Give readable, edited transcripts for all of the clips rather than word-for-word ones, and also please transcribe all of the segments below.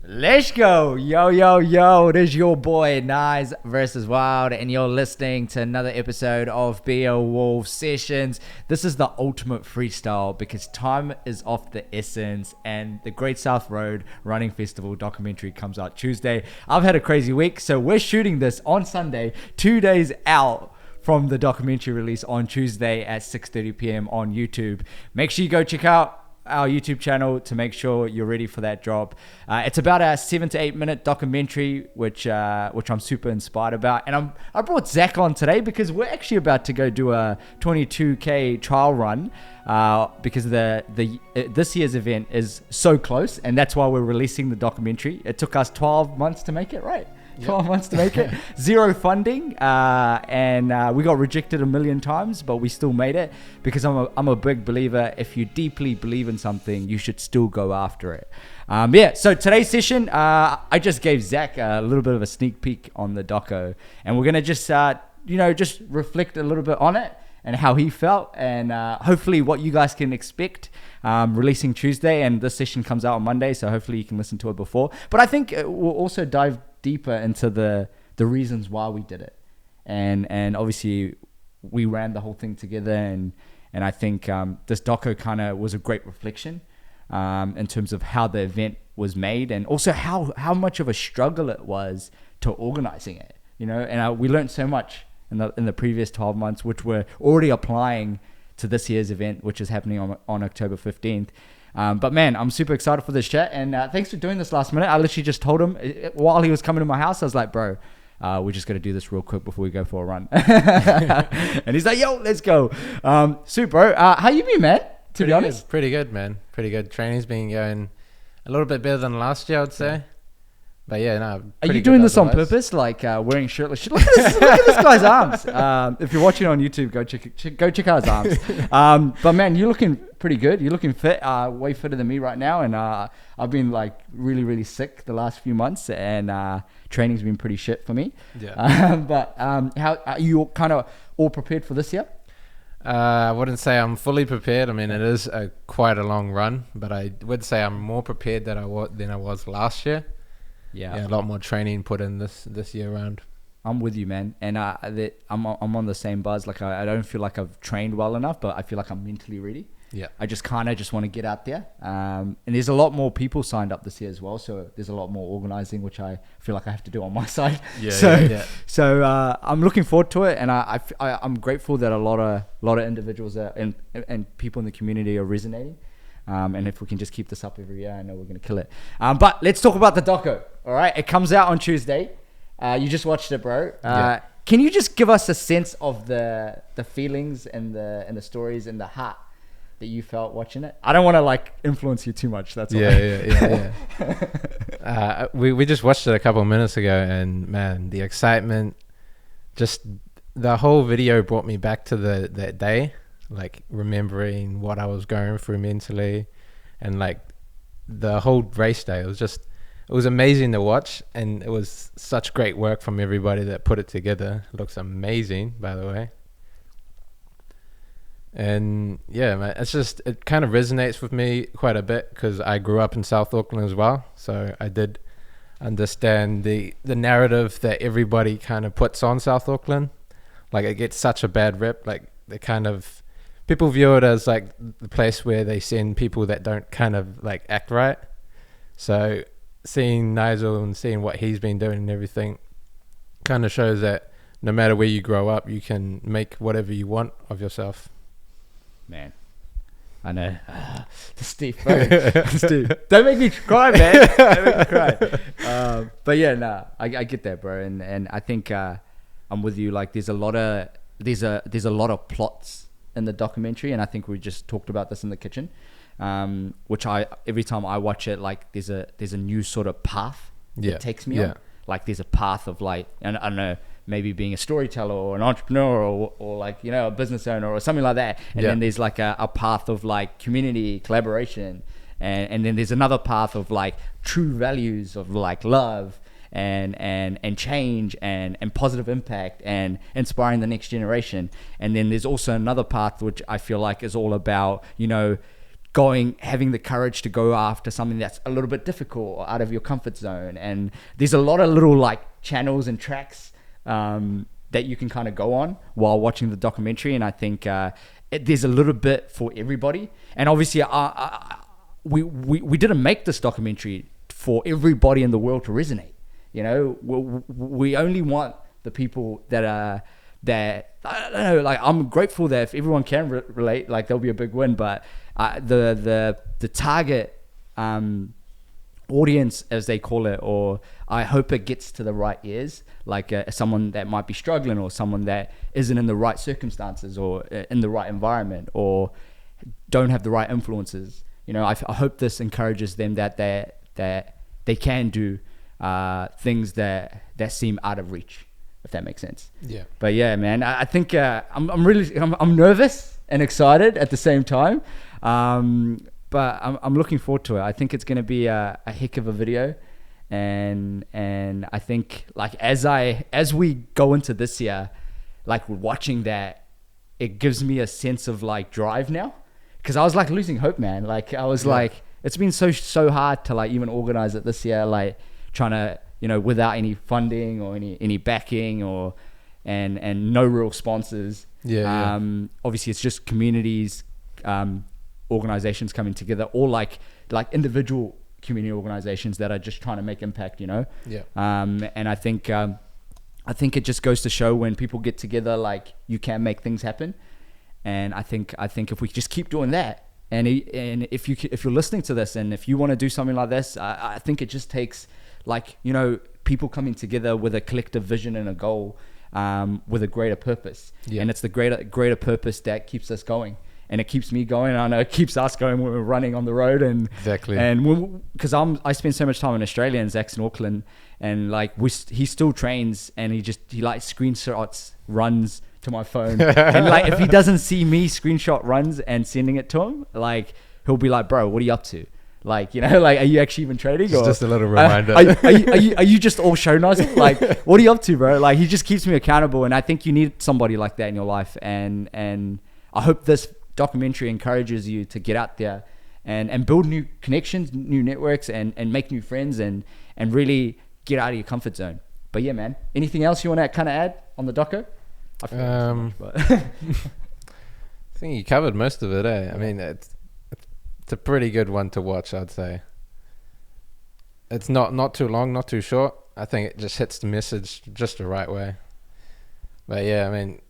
Let's go. Yo. It is your boy, Nice versus Wild, and you're listening to another episode of BL Wolf Sessions. This is the ultimate freestyle because time is of the essence, and the Great South Road Running Festival documentary comes out Tuesday. I've had a crazy week, so we're shooting this on Sunday, 2 days out from the documentary release on Tuesday at 6:30 p.m. on YouTube. Make sure you go check out our YouTube channel to make sure you're ready for that drop. It's about a 7 to 8 minute documentary, which I'm super inspired about. And I brought Zach on today because we're actually about to go do a 22K trial run because this year's event is so close, and that's why we're releasing the documentary. It took us 12 months to make it, right? 12 months to make it. Zero funding, and we got rejected a million times, but we still made it because I'm a big believer. If you deeply believe in something, you should still go after it. So today's session, I just gave Zach a little bit of a sneak peek on the doco, and we're gonna just just reflect a little bit on it and how he felt, and hopefully what you guys can expect. Releasing Tuesday, and this session comes out on Monday, so hopefully you can listen to it before. But I think we'll also dive deeper into the reasons why we did it, and obviously we ran the whole thing together, and I think this doco kind of was a great reflection in terms of how the event was made, and also how much of a struggle it was to organizing it, and we learned so much in the previous 12 months, which we're already applying to this year's event, which is happening on October 15th. But man, I'm super excited for this chat, and thanks for doing this last minute. I literally just told him while he was coming to my house, I was like, bro, we're just going to do this real quick before we go for a run. And he's like, yo, let's go. Bro, how you been, man? To be honest? Pretty good, man. Pretty good. Training's been going a little bit better than last year, I'd say. But yeah, no. Are you doing this on purpose? Like wearing shirtless? Look at this guy's arms. If you're watching on YouTube, go check out his arms. But man, you're looking pretty good. You're looking fit, way fitter than me right now. And I've been like really, really sick the last few months, and training's been pretty shit for me. Yeah. But how are you kind of all prepared for this year? I wouldn't say I'm fully prepared. I mean, it is quite a long run, but I would say I'm more prepared than I was last year. Yeah, a lot more training put in this year round. I'm with you, man, and I'm on the same buzz. Like I don't feel like I've trained well enough, but I feel like I'm mentally ready. Yeah, I just want to get out there. And there's a lot more people signed up this year as well, so there's a lot more organizing, which I feel like I have to do on my side. So I'm looking forward to it, and I'm grateful that a lot of individuals and people in the community are resonating. And if we can just keep this up every year, I know we're going to kill it. But let's talk about the doco. All right. It comes out on Tuesday. You just watched it, bro. Can you just give us a sense of the feelings and the stories and the heart that you felt watching it? I don't want to like influence you too much. That's all. Yeah. We just watched it a couple of minutes ago, and man, the excitement, just the whole video brought me back to that day. Like remembering what I was going through mentally, and like the whole race day, it was amazing to watch, and it was such great work from everybody that put it together. It looks amazing, by the way. And yeah, man, it kind of resonates with me quite a bit because I grew up in South Auckland as well, so I did understand the narrative that everybody kind of puts on South Auckland. Like it gets such a bad rep, like they kind of people view it as like the place where they send people that don't kind of like act right. So seeing Nigel and seeing what he's been doing and everything kind of shows that no matter where you grow up, you can make whatever you want of yourself. Man, I know. Steve, Steve, don't make me cry, man. Don't make me cry. But yeah, I get that, bro. And I think I'm with you. Like there's a lot of plots in the documentary, and I think we just talked about this in the kitchen, which every time I watch it, like there's a new sort of path it takes me on. Like there's a path of like, and I don't know, maybe being a storyteller or an entrepreneur or like a business owner or something like that, and then there's like a path of like community collaboration, and then there's another path of like true values of like love and change and positive impact and inspiring the next generation. And then there's also another path which I feel like is all about having the courage to go after something that's a little bit difficult or out of your comfort zone. And there's a lot of little like channels and tracks that you can kind of go on while watching the documentary. And I think there's a little bit for everybody. And obviously we didn't make this documentary for everybody in the world to resonate. You know, we only want the people that are, that, I don't know, like, I'm grateful that if everyone can relate, like, there'll be a big win. But the target audience, as they call it, or I hope it gets to the right ears, like someone that might be struggling, or someone that isn't in the right circumstances, or in the right environment, or don't have the right influences. You know, I hope this encourages them that they can do things that seem out of reach, if that makes sense. Yeah. But yeah, man, I think I'm nervous and excited at the same time. But I'm looking forward to it. I think it's going to be a heck of a video. And I think, like, as we go into this year, like, watching that, it gives me a sense of like drive now. Cause I was like losing hope, man. Like, I was like, it's been so hard to like even organize it this year, like trying to, you know, without any funding or any backing or, and no real sponsors. Obviously it's just communities, organizations coming together, or like individual community organizations that are just trying to make impact, you know? And I think it just goes to show, when people get together, like, you can make things happen. And I think if we just keep doing that, and if you're listening to this, and if you want to do something like this, I think it just takes, like, you know, people coming together with a collective vision and a goal, with a greater purpose. And it's the greater purpose that keeps us going. And it keeps me going. I know it keeps us going when we're running on the road. And exactly. And because I spend so much time in Australia, and Zach's in Auckland, and like he still trains, and he like screenshots runs to my phone. And like, if he doesn't see me screenshot runs and sending it to him, like, he'll be like, bro, what are you up to? Like, you know, like, are you actually even trading? It's just a little reminder. Are you just all show nicing? Like, what are you up to, bro? Like, he just keeps me accountable. And I think you need somebody like that in your life. And I hope this documentary encourages you to get out there and build new connections, new networks, and make new friends, and really get out of your comfort zone. But yeah, man, anything else you want to kind of add on the doco? I think you covered most of it, I mean, it's a pretty good one to watch, I'd say. It's not too long, not too short. I think it just hits the message just the right way. But yeah, I mean,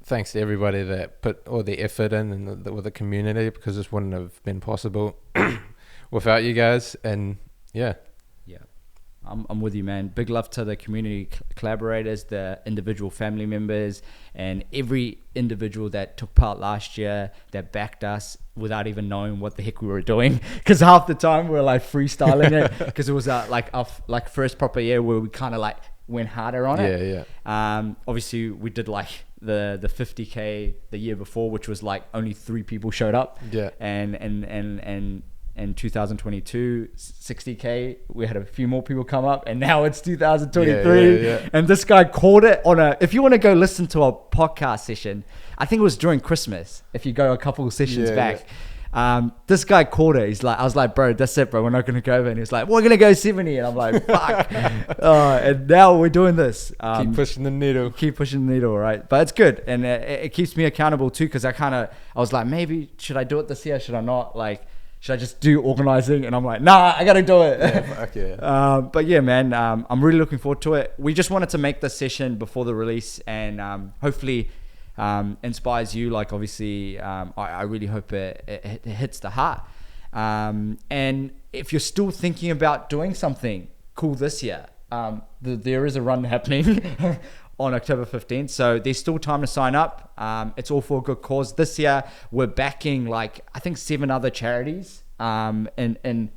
thanks to everybody that put all the effort in, and with the community, because this wouldn't have been possible without you guys. And yeah, I'm with you, man. Big love to the community collaborators, the individual family members, and every individual that took part last year, that backed us without even knowing what the heck we were doing. Because half the time we were like freestyling it, because it was like our first proper year where we kind of like went harder on it. Obviously we did like the 50K the year before, which was like only 3 people showed up. And 2022 60K, we had a few more people come up, and now it's 2023. And this guy called it on if you want to go listen to a podcast session, I think it was during Christmas, if you go a couple of sessions back. This guy called it. He's like, I was like, bro, that's it, bro, we're not gonna go over. And he's like, we're gonna go 70. And I'm like, fuck. And now we're doing this. Keep pushing the needle. Right? But it's good, and it keeps me accountable too, because I was like, maybe should I do it this year, should I not? Like, should I just do organizing? And I'm like, nah, I gotta do it. But yeah, man, I'm really looking forward to it. We just wanted to make this session before the release, and hopefully inspires you. Like, obviously, I really hope it hits the heart. And if you're still thinking about doing something cool this year, there is a run happening on October 15th, so there's still time to sign up. It's all for a good cause. This year we're backing like, I think, 7 other charities in the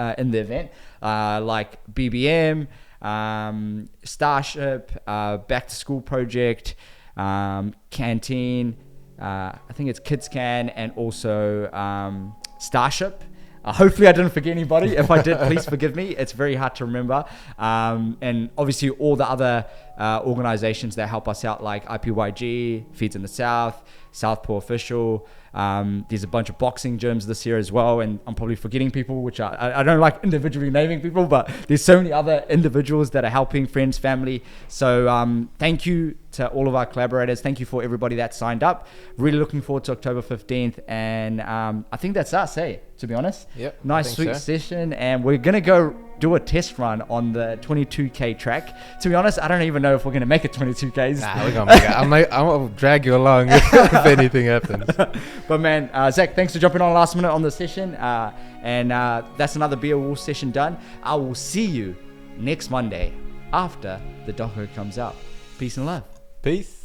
event, like BBM, Starship, Back to School Project, Canteen, I think it's Kids Can, and also Starship. Hopefully I didn't forget anybody. If I did, please forgive me. It's very hard to remember. And obviously all the other organizations that help us out, like IPYG, Feeds in the South, Southpaw Official. There's a bunch of boxing gyms this year as well, and I'm probably forgetting people, which I don't like individually naming people, but there's so many other individuals that are helping, friends, family. So thank you to all of our collaborators. Thank you for everybody that signed up. Really looking forward to October 15th, and I think that's us, hey, to be honest. Yep, nice sweet session, and we're gonna go do a test run on the 22k track. To be honest, I don't even know if we're gonna make it 22ks. Nah, we're gonna make it. I'll drag you along if anything happens. But man, Zach, thanks for jumping on last minute on the session, and that's another Beer Wolf session done. I will see you next Monday after the doco comes out. Peace and love. Peace.